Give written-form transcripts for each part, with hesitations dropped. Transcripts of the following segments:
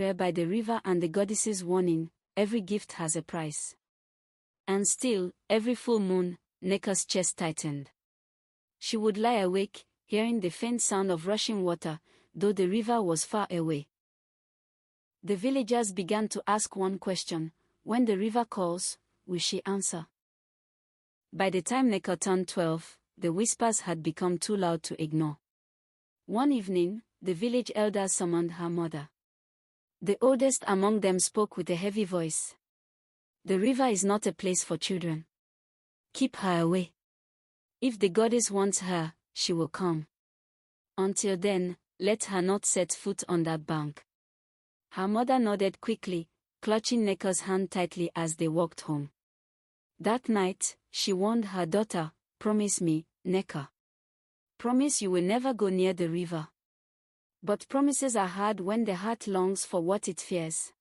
by the river and the goddess's warning, every gift has a price. And still, every full moon, Nneka's chest tightened. She would lie awake, hearing the faint sound of rushing water, though the river was far away. The villagers began to ask one question: when the river calls, will she answer? By the time Nneka turned 12, the whispers had become too loud to ignore. One evening, the village elders summoned her mother. The oldest among them spoke with a heavy voice. The river is not a place for children. Keep her away. If the goddess wants her, she will come. Until then, let her not set foot on that bank. Her mother nodded quickly, clutching Nneka's hand tightly as they walked home. That night, she warned her daughter, "Promise me, Nneka. Promise you will never go near the river." But promises are hard when the heart longs for what it fears.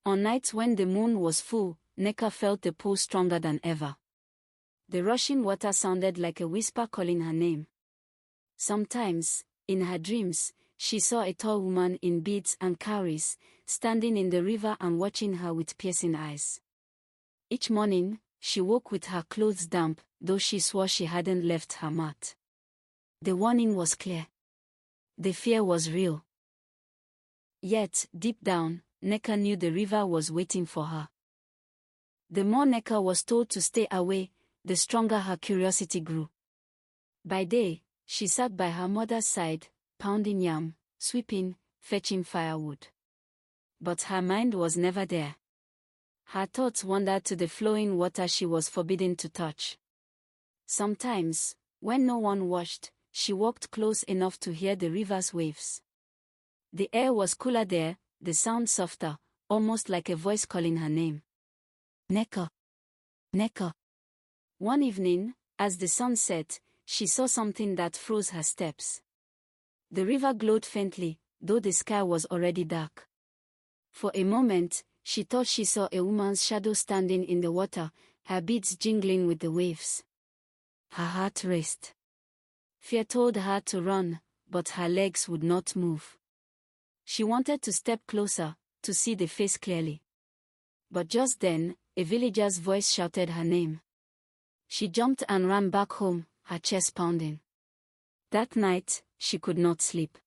On nights when the moon was full, Nneka felt the pull stronger than ever. The rushing water sounded like a whisper calling her name. Sometimes, in her dreams, she saw a tall woman in beads and cowries, standing in the river and watching her with piercing eyes. Each morning, she woke with her clothes damp, though she swore she hadn't left her mat. The warning was clear. The fear was real. Yet, deep down, Nneka knew the river was waiting for her. The more Nneka was told to stay away, the stronger her curiosity grew. By day, she sat by her mother's side, pounding yam, sweeping, fetching firewood. But her mind was never there. Her thoughts wandered to the flowing water she was forbidden to touch. Sometimes, when no one watched, she walked close enough to hear the river's waves. The air was cooler there, the sound softer, almost like a voice calling her name. Nneka. Nneka. One evening, as the sun set, she saw something that froze her steps. The river glowed faintly, though the sky was already dark. For a moment, she thought she saw a woman's shadow standing in the water, her beads jingling with the waves. Her heart raced. Fear told her to run, but her legs would not move. She wanted to step closer, to see the face clearly. But just then, a villager's voice shouted her name. She jumped and ran back home, her chest pounding. That night, she could not sleep.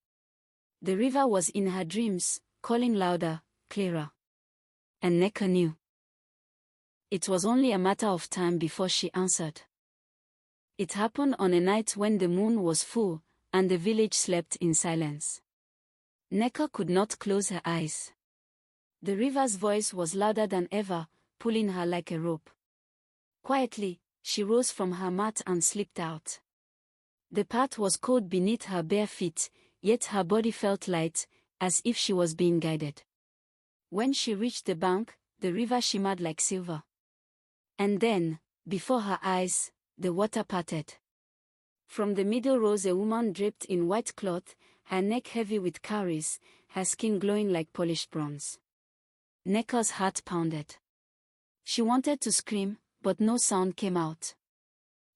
The river was in her dreams, calling louder, clearer. And Nneka knew. It was only a matter of time before she answered. It happened on a night when the moon was full, and the village slept in silence. Nneka could not close her eyes. The river's voice was louder than ever, pulling her like a rope. Quietly, she rose from her mat and slipped out. The path was cold beneath her bare feet, yet her body felt light, as if she was being guided. When she reached the bank, the river shimmered like silver. And then, before her eyes, the water parted. From the middle rose a woman draped in white cloth, her neck heavy with cowries, her skin glowing like polished bronze. Nneka's heart pounded. She wanted to scream, but no sound came out.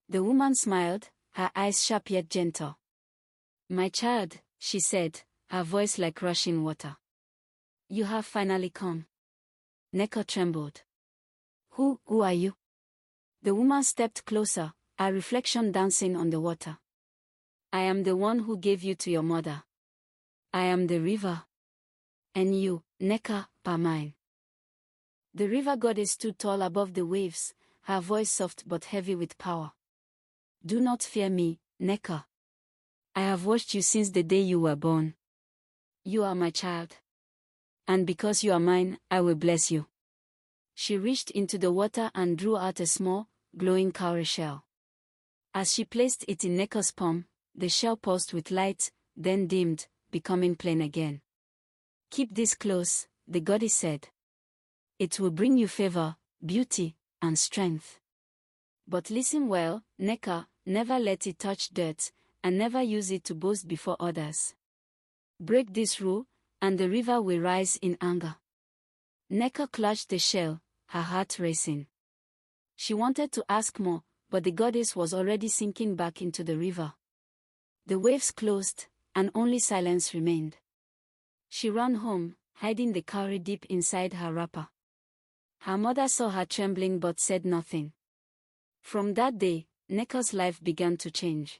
The woman smiled, her eyes sharp yet gentle. "My child," she said, her voice like rushing water. "You have finally come." Nneka trembled. Who are you?" The woman stepped closer, her reflection dancing on the water. "I am the one who gave you to your mother. I am the river. And you, Nneka, are mine." The river goddess stood tall above the waves, her voice soft but heavy with power. "Do not fear me, Nneka. I have watched you since the day you were born. You are my child. And because you are mine, I will bless you." She reached into the water and drew out a small, glowing cowrie shell. As she placed it in Nneka's palm, the shell pulsed with light, then dimmed, becoming plain again. "Keep this close," the goddess said. "It will bring you favor, beauty, and strength. But listen well, Nneka, never let it touch dirt, and never use it to boast before others. Break this rule, and the river will rise in anger." Nneka clutched the shell, her heart racing. She wanted to ask more, but the goddess was already sinking back into the river. The waves closed, and only silence remained. She ran home, hiding the cowrie deep inside her wrapper. Her mother saw her trembling but said nothing. From that day, Nneka's life began to change.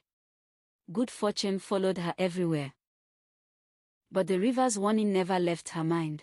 Good fortune followed her everywhere. But the river's warning never left her mind.